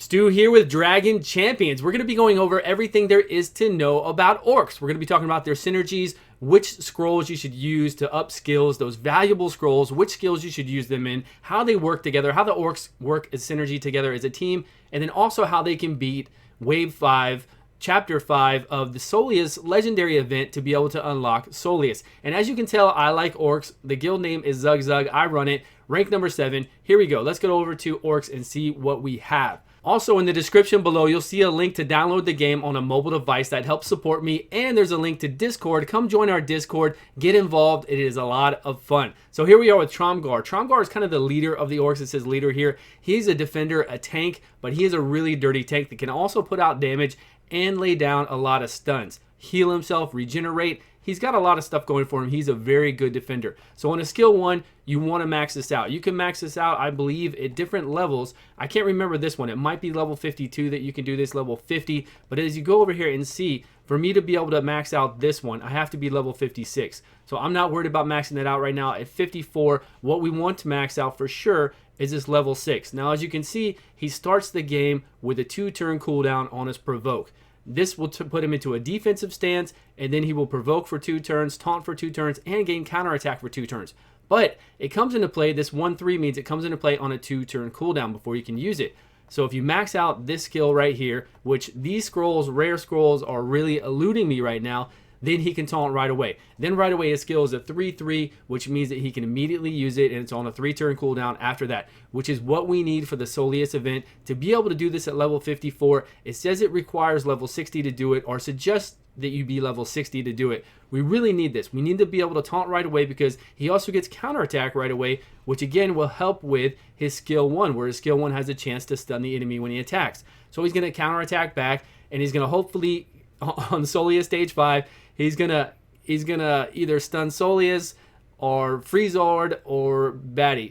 Stu here with Dragon Champions. We're going to be going over everything there is to know about orcs. We're going to be talking about their synergies, which scrolls you should use to up skills, those valuable scrolls, which skills you should use them in, how they work together, how the orcs work as synergy together as a team, and then also how they can beat Wave 5, Chapter 5 of the Solius legendary event to be able to unlock Solius. And as you can tell, I like orcs. The guild name is Zug Zug. I run it. Rank number 7. Here we go. Let's go over to orcs and see what we have. Also, in the description below, you'll see a link to download the game on a mobile device that helps support me, and there's a link to Discord. Come join our Discord, get involved. It is a lot of fun. So here we are with Tromgar. Tromgar is kind of the leader of the orcs. It says leader here. He's a defender, a tank, but he is a really dirty tank that can also put out damage and lay down a lot of stuns. Heal himself, regenerate. He's got a lot of stuff going for him. He's a very good defender. So on a skill 1, you want to max this out. You can max this out, I believe, at different levels. I can't remember this one. It might be level 52 that you can do this, level 50. But as you go over here and see, for me to be able to max out this one, I have to be level 56. So I'm not worried about maxing it out right now. At 54, what we want to max out for sure is this level 6. Now, as you can see, he starts the game with a 2-turn cooldown on his provoke. This will put him into a defensive stance, and then he will provoke for 2 turns, taunt for 2 turns, and gain counterattack for 2 turns. But it comes into play, this 1-3 means it comes into play on a 2-turn cooldown before you can use it. So if you max out this skill right here, which these scrolls, rare scrolls, are really eluding me right now, then he can taunt right away. Then right away his skill is a 3-3, which means that he can immediately use it, and it's on a 3-turn cooldown after that, which is what we need for the Solius event to be able to do this at level 54. It says it requires level 60 to do it, or suggests that you be level 60 to do it. We really need this. We need to be able to taunt right away because he also gets counterattack right away, which again will help with his skill 1, where his skill 1 has a chance to stun the enemy when he attacks. So he's going to counterattack back, and he's going to hopefully, on Solius stage 5, he's gonna either stun Solius or Freezord or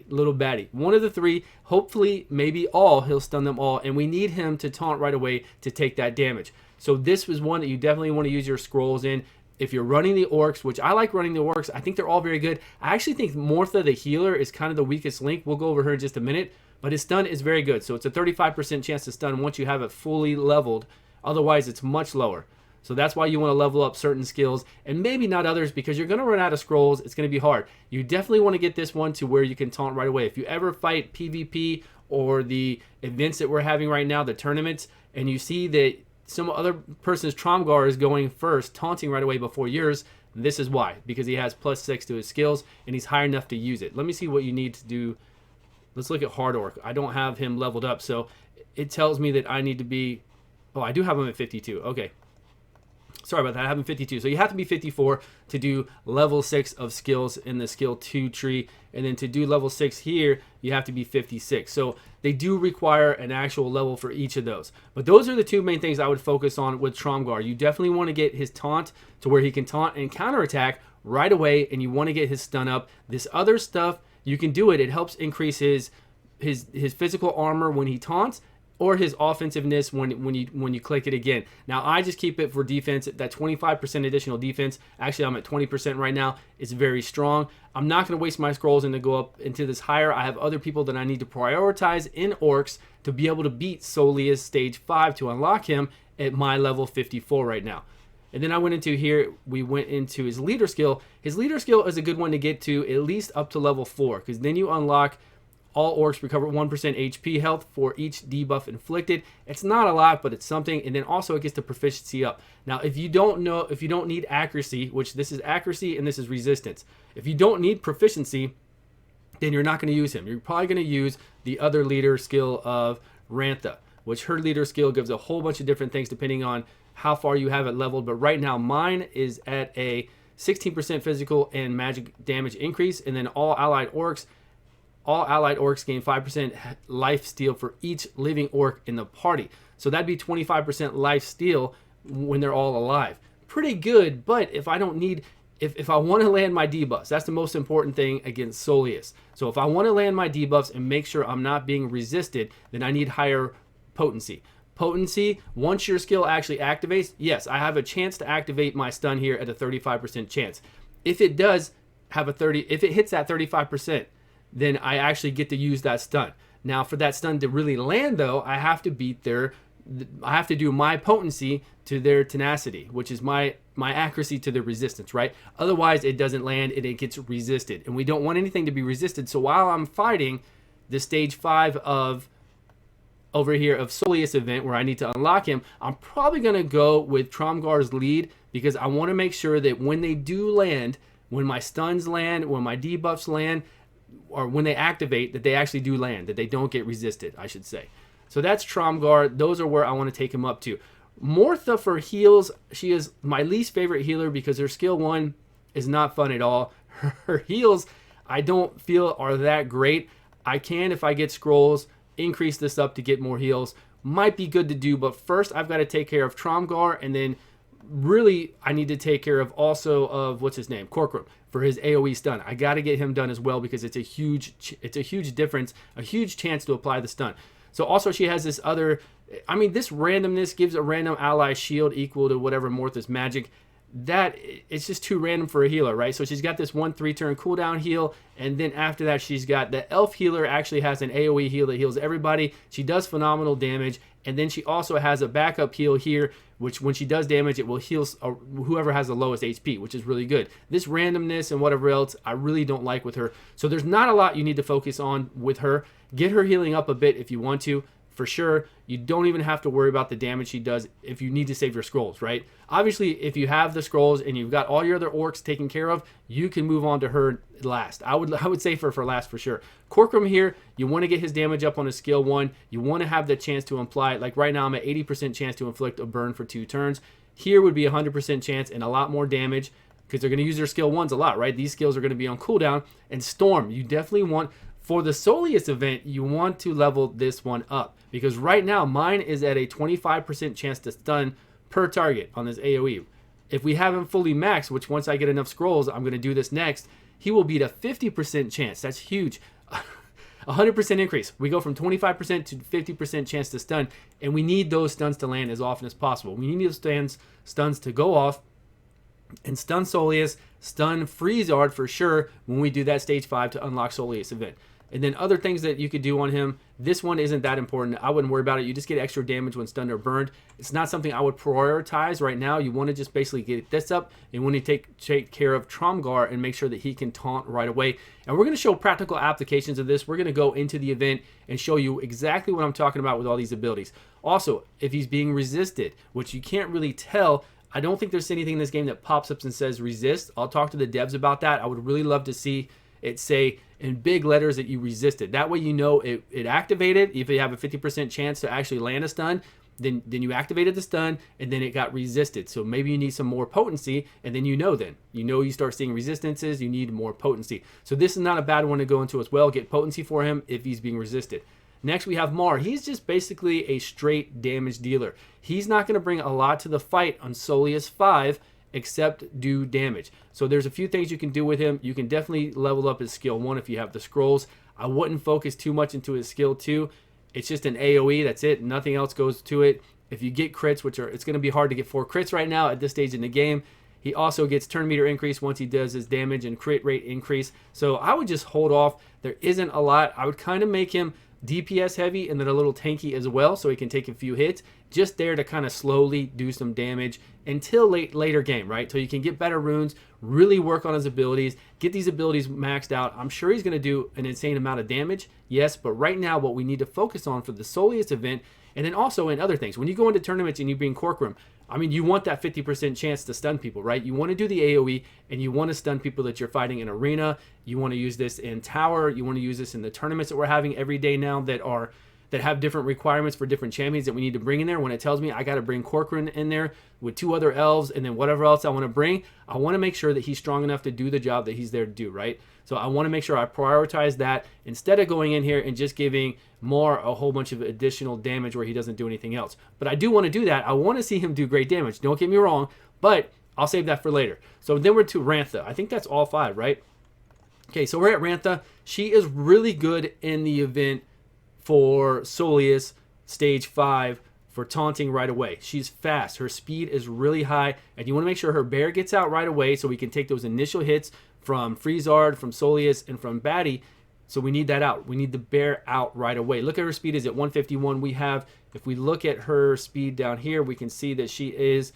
Little Batty. One of the 3, hopefully, maybe all, he'll stun them all, and we need him to taunt right away to take that damage. So this was one that you definitely want to use your scrolls in. If you're running the orcs, which I like running the orcs, I think they're all very good. I actually think Mortha the healer is kind of the weakest link. We'll go over her in just a minute, but his stun is very good. So it's a 35% chance to stun once you have it fully leveled. Otherwise, it's much lower. So that's why you want to level up certain skills and maybe not others, because you're going to run out of scrolls. It's going to be hard. You definitely want to get this one to where you can taunt right away. If you ever fight PvP or the events that we're having right now, the tournaments, and you see that some other person's Tromgar is going first, taunting right away before yours, this is why. Because he has +6 to his skills and he's high enough to use it. Let me see what you need to do. Let's look at Hard Orc. I don't have him leveled up, so it tells me that I need to be... Oh, I do have him at 52. Okay. Sorry about that, I have him 52. So you have to be 54 to do level 6 of skills in the skill 2 tree. And then to do level 6 here, you have to be 56. So they do require an actual level for each of those. But those are the 2 main things I would focus on with Tromgar. You definitely want to get his taunt to where he can taunt and counterattack right away. And you want to get his stun up. This other stuff, you can do it. It helps increase his physical armor when he taunts, or his offensiveness when you click it again. Now, I just keep it for defense. That 25% additional defense, actually I'm at 20% right now. It's very strong. I'm not going to waste my scrolls and to go up into this higher. I have other people that I need to prioritize in orcs to be able to beat Solius stage 5 to unlock him at my level 54 right now. And then I went into here, we went into his leader skill. His leader skill is a good one to get to at least up to level 4, because then you unlock all orcs recover 1% HP health for each debuff inflicted. It's not a lot, but it's something. And then also it gets the proficiency up. Now, if you don't need accuracy, which this is accuracy and this is resistance. If you don't need proficiency, then you're not going to use him. You're probably going to use the other leader skill of Ranta, which her leader skill gives a whole bunch of different things depending on how far you have it leveled. But right now mine is at a 16% physical and magic damage increase. And then all allied orcs gain 5% life steal for each living orc in the party. So that'd be 25% life steal when they're all alive. Pretty good, but if I don't need... If I want to land my debuffs, that's the most important thing against Solius. So if I want to land my debuffs and make sure I'm not being resisted, then I need higher potency. Potency, once your skill actually activates, yes, I have a chance to activate my stun here at a 35% chance. If it does have a if it hits that 35%, then I actually get to use that stun. Now, for that stun to really land, though, I have to do my potency to their tenacity, which is my accuracy to their resistance, right? Otherwise, it doesn't land and it gets resisted. And we don't want anything to be resisted. So while I'm fighting the stage 5 of over here of Solius event where I need to unlock him, I'm probably going to go with Tromgar's lead because I want to make sure that when they do land, when my stuns land, when my debuffs land, or when they activate, that they actually do land, that they don't get resisted, I should say. So that's Tromgar. Those are where I want to take him up to. Mortha for heals, she is my least favorite healer because her skill 1 is not fun at all. Her heals, I don't feel are that great. I can, if I get scrolls, increase this up to get more heals. Might be good to do, but first I've got to take care of Tromgar, and then really I need to take care of also of, what's his name, Corcoran, for his AoE stun. I got to get him done as well because it's a huge difference, a huge chance to apply the stun. So also she has this other, I mean, this randomness gives a random ally shield equal to whatever Mortha's magic. That, it's just too random for a healer, right? So she's got this 1 3-turn cooldown heal, and then after that she's got the elf healer actually has an AoE heal that heals everybody. She does phenomenal damage, and then she also has a backup heal here, which when she does damage, it will heal whoever has the lowest HP, which is really good. This randomness and whatever else, I really don't like with her. So there's not a lot you need to focus on with her. Get her healing up a bit if you want to. For sure, you don't even have to worry about the damage she does if you need to save your scrolls, right? Obviously, if you have the scrolls and you've got all your other orcs taken care of, you can move on to her last. I would save her for last for sure. Corcoran here, you want to get his damage up on a skill 1. You want to have the chance to imply, like right now I'm at 80% chance to inflict a burn for 2 turns. Here would be 100% chance and a lot more damage because they're going to use their skill 1s a lot, right? These skills are going to be on cooldown. And Storm, you definitely want, for the Solius event, you want to level this one up because right now mine is at a 25% chance to stun per target on this AoE. If we have him fully maxed, which once I get enough scrolls, I'm going to do this next, he will be at a 50% chance. That's huge. 100% increase. We go from 25% to 50% chance to stun, and we need those stuns to land as often as possible. We need those stuns to go off and stun Solius, stun Freezard for sure when we do that stage 5 to unlock Solius event. And then other things that you could do on him, this one isn't that important. I wouldn't worry about it. You just get extra damage when stunned or burned. It's not something I would prioritize right now. You want to just basically get this up and want to take care of Tromgar and make sure that he can taunt right away. And we're going to show practical applications of this. We're going to go into the event and show you exactly what I'm talking about with all these abilities. Also, if he's being resisted, which you can't really tell, I don't think there's anything in this game that pops up and says resist. I'll talk to the devs about that. I would really love to see it say in big letters that you resisted. That way you know it activated. If you have a 50% chance to actually land a stun, then you activated the stun and then it got resisted. So maybe you need some more potency, and then you start seeing resistances, you need more potency. So this is not a bad one to go into as well. Get potency for him if he's being resisted. Next we have Mar. He's just basically a straight damage dealer. He's not going to bring a lot to the fight on Solius 5 except do damage. So there's a few things you can do with him. You can definitely level up his skill 1 if you have the scrolls. I wouldn't focus too much into his skill 2. It's just an AoE, that's it. Nothing else goes to it. If you get crits, it's going to be hard to get 4 crits right now at this stage in the game. He also gets turn meter increase once he does his damage and crit rate increase. So I would just hold off. There isn't a lot. I would kind of make him DPS heavy and then a little tanky as well so he can take a few hits just there to kind of slowly do some damage until later game, right? So you can get better runes, really work on his abilities, get these abilities maxed out. I'm sure he's going to do an insane amount of damage, yes, but right now what we need to focus on for the Solius event, and then also in other things, when you go into tournaments and you bring Corcoran, I mean, you want that 50% chance to stun people, right? You want to do the AoE, and you want to stun people that you're fighting in arena. You want to use this in tower. You want to use this in the tournaments that we're having every day now that have different requirements for different champions that we need to bring in there. When it tells me I got to bring Corcoran in there with 2 other elves and then whatever else I want to bring, I want to make sure that he's strong enough to do the job that he's there to do, right? So I want to make sure I prioritize that instead of going in here and just giving Mar a whole bunch of additional damage where he doesn't do anything else. But I do want to do that. I want to see him do great damage. Don't get me wrong, but I'll save that for later. So then we're to Rantha. I think that's all 5, right? Okay, so we're at Rantha. She is really good in the event for Solius stage 5 for taunting right away. She's fast. Her speed is really high, and you want to make sure her bear gets out right away so we can take those initial hits from Freezard, from Solius, and from Batty So we need that out. We need the bear out right away. Look at her speed is at 151. We have, if we look at her speed down here, we can see that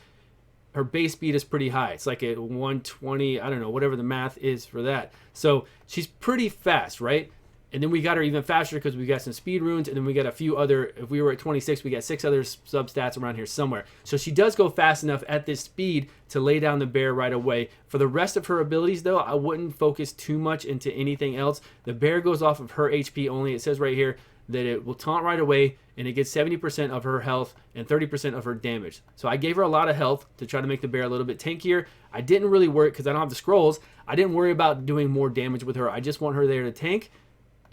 her base speed is pretty high. It's like at 120, I don't know, whatever the math is for that. So she's pretty fast, right? And then we got her even faster because we got some speed runes, and then we got a few other, if we were at 26, we got 6 other substats around here somewhere. So she does go fast enough at this speed to lay down the bear right away. For the rest of her abilities, though, I wouldn't focus too much into anything else. The bear goes off of her HP only. It says right here that it will taunt right away, and it gets 70% of her health and 30% of her damage. So I gave her a lot of health to try to make the bear a little bit tankier. I didn't really worry, because I don't have the scrolls, I didn't worry about doing more damage with her. I just want her there to tank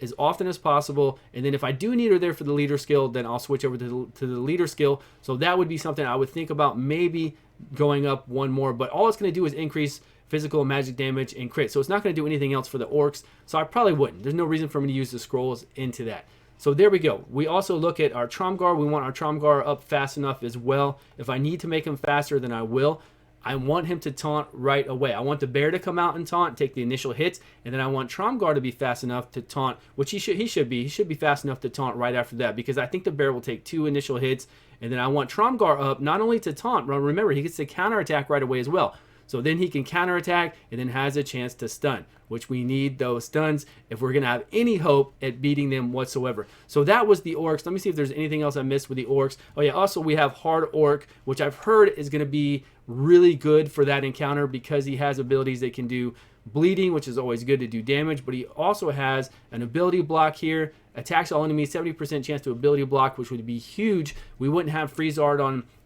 as often as possible, and then if I do need her there for the leader skill, then I'll switch over to the leader skill. So that would be something I would think about maybe going up one more, but all it's going to do is increase physical and magic damage and crit. So it's not going to do anything else for the orcs, so I probably wouldn't. There's no reason for me to use the scrolls into that. So there we go. We also look at our Tromgar. We want our Tromgar up fast enough as well. If I need to make him faster, then I will. I want him to taunt right away. I want the bear to come out and taunt, take the initial hits, and then I want Tromgar to be fast enough to taunt, which he should be. He should be fast enough to taunt right after that, because I think the bear will take 2 initial hits, and then I want Tromgar up not only to taunt, but remember, he gets to counterattack right away as well. So then he can counterattack and then has a chance to stun, which we need those stuns if we're going to have any hope at beating them whatsoever. So that was the orcs. Let me see if there's anything else I missed with the orcs. Oh yeah, also we have hard orc, which I've heard is going to be really good for that encounter because he has abilities that can do bleeding, which is always good to do damage, but he also has an ability block here. Attacks all enemies, 70% chance to ability block, which would be huge. We wouldn't have Freezard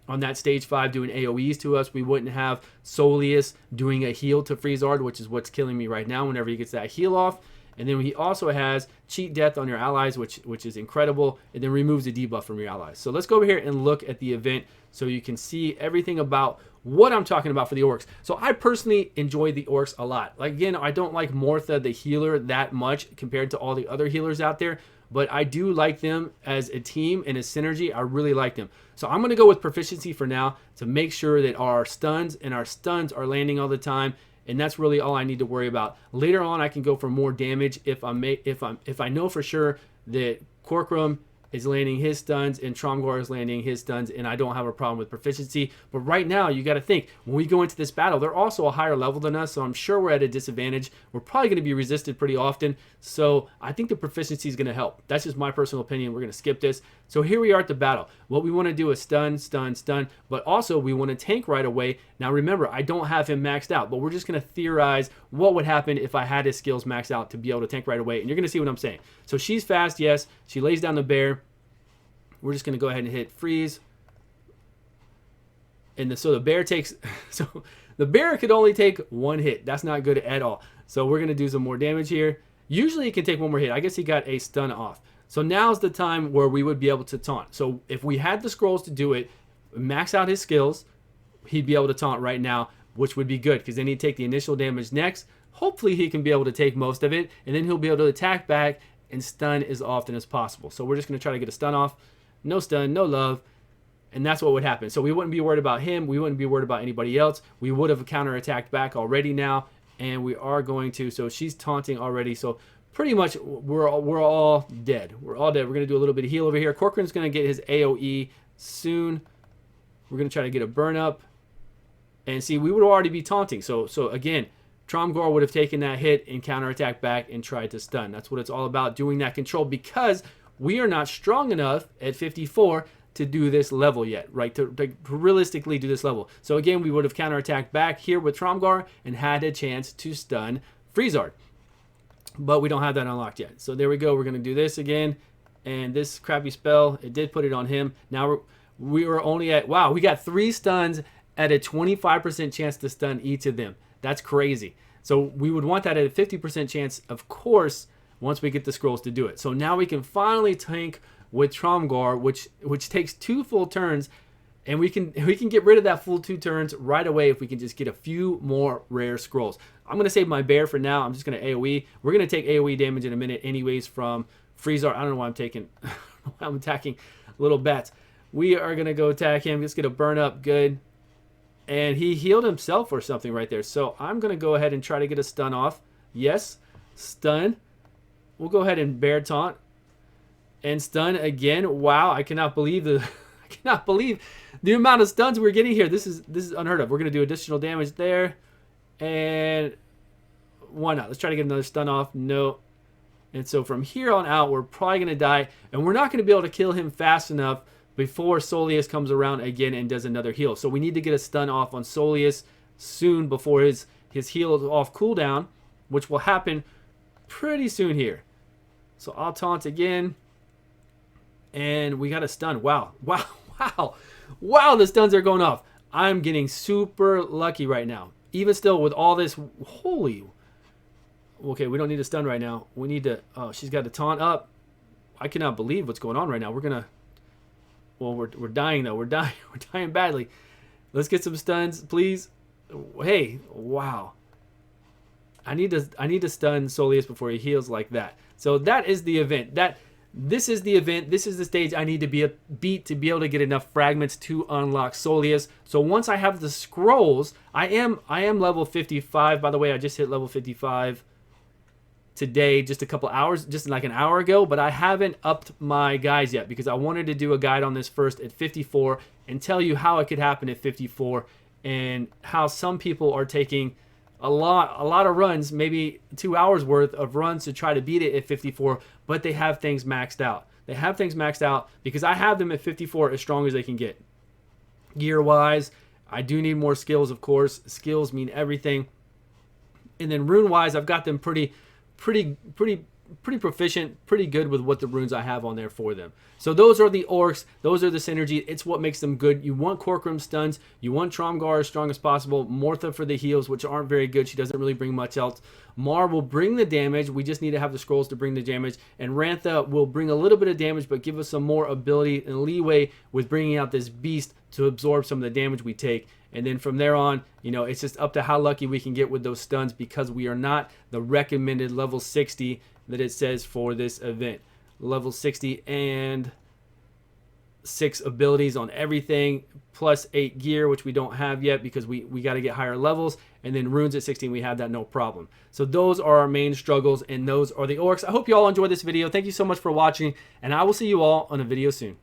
on that stage 5 doing AoEs to us. We wouldn't have Solius doing a heal to Freezard, which is what's killing me right now whenever he gets that heal off. And then he also has cheat death on your allies, which is incredible, and then removes the debuff from your allies. So let's go over here and look at the event so you can see everything about what I'm talking about for the orcs. So I personally enjoy the orcs a lot. Like, again, I don't like Mortha the healer that much compared to all the other healers out there, but I do like them as a team and a synergy. I really like them. So I'm going to go with proficiency for now to make sure that our stuns are landing all the time, and that's really all I need to worry about. Later on, I can go for more damage if I know for sure that Corcoran is landing his stuns and Tromgar is landing his stuns, and I don't have a problem with proficiency. But right now, you got to think, when we go into this battle, they're also a higher level than us, so I'm sure we're at a disadvantage. We're probably going to be resisted pretty often, so I think the proficiency is going to help. That's just my personal opinion. We're going to skip this. So here we are at the battle. What we want to do is stun, stun, stun, but also we want to tank right away. Now remember, I don't have him maxed out, but we're just going to theorize what would happen if I had his skills maxed out to be able to tank right away, and you're going to see what I'm saying. So she's fast, yes. She lays down the bear. We're just going to go ahead and hit freeze. And so the bear takes... So the bear could only take 1 hit. That's not good at all. So we're going to do some more damage here. Usually he can take 1 more hit. I guess he got a stun off. So now's the time where we would be able to taunt. So if we had the scrolls to do it, max out his skills, he'd be able to taunt right now, which would be good because then he'd take the initial damage next. Hopefully he can be able to take most of it, and then he'll be able to attack back and stun as often as possible. So we're just going to try to get a stun off. No stun, no love, and that's what would happen. So we wouldn't be worried about him. We wouldn't be worried about anybody else. We would have counterattacked back already now, and we are going to. So she's taunting already. So pretty much we're all dead. We're all dead. We're going to do a little bit of heal over here. Corcoran's going to get his AoE soon. We're going to try to get a burn up. And see, we would already be taunting. So again, Tromgar would have taken that hit and counterattacked back and tried to stun. That's what it's all about, doing that control, because we are not strong enough at 54 to do this level yet, right? To realistically do this level. So again, we would have counterattacked back here with Tromgar and had a chance to stun Freezard. But we don't have that unlocked yet. So there we go. We're going to do this again. And this crappy spell, it did put it on him. Now we were only at, wow, we got 3 stuns at a 25% chance to stun each of them. That's crazy. So we would want that at a 50% chance, of course, once we get the scrolls to do it. So now we can finally tank with Tromgar, which takes 2 full turns, and we can get rid of that full 2 turns right away if we can just get a few more rare scrolls. I'm going to save my bear for now. I'm just going to AoE. We're going to take AoE damage in a minute anyways from Freezard. I don't know why I'm taking... I'm attacking little bats. We are going to go attack him. Let's get a burn up. Good. And he healed himself or something right there. So I'm going to go ahead and try to get a stun off. Yes. Stun. We'll go ahead and bear taunt and stun again. Wow, I cannot believe the I cannot believe the amount of stuns we're getting here. This is unheard of. We're gonna do additional damage there, and why not? Let's try to get another stun off. No. And so from here on out, we're probably gonna die, and we're not gonna be able to kill him fast enough before Solius comes around again and does another heal. So we need to get a stun off on Solius soon before his heal is off cooldown, which will happen pretty soon here. So I'll taunt again. And we got a stun. Wow. Wow. Wow. Wow, the stuns are going off. I'm getting super lucky right now. Even still with all this. Holy. Okay, we don't need a stun right now. We need to. Oh, she's got the taunt up. I cannot believe what's going on right now. We're going to. Well, we're dying though. We're dying. We're dying badly. Let's get some stuns, please. Hey, wow. I need to stun Solius before he heals like that. So that is the event. This is the event. This is the stage I need to beat to be able to get enough fragments to unlock Solius. So once I have the scrolls, I am level 55. By the way, I just hit level 55 today, just a couple hours, just like an hour ago, but I haven't upped my guys yet because I wanted to do a guide on this first at 54 and tell you how it could happen at 54 and how some people are taking a lot of runs, maybe 2 hours worth of runs to try to beat it at 54, but they have things maxed out. They have things maxed out because I have them at 54 as strong as they can get. Gear wise, I do need more skills, of course. Skills mean everything. And then rune wise, I've got them pretty proficient, pretty good with what the runes I have on there for them. So those are the orcs, those are the synergy. It's what makes them good. You want Corcoran stuns, you want Tromgar as strong as possible, Mortha for the heals, which aren't very good. She doesn't really bring much else. Mar will bring the damage. We just need to have the scrolls to bring the damage. And Rantha will bring a little bit of damage, but give us some more ability and leeway with bringing out this beast to absorb some of the damage we take. And then from there on, you know, it's just up to how lucky we can get with those stuns because we are not the recommended level 60 that it says for this event. Level 60 and 6 abilities on everything, plus 8 gear, which we don't have yet because we got to get higher levels. And then runes at 16, we have that no problem. So those are our main struggles, and those are the orcs. I hope you all enjoyed this video. Thank you so much for watching, and I will see you all on a video soon.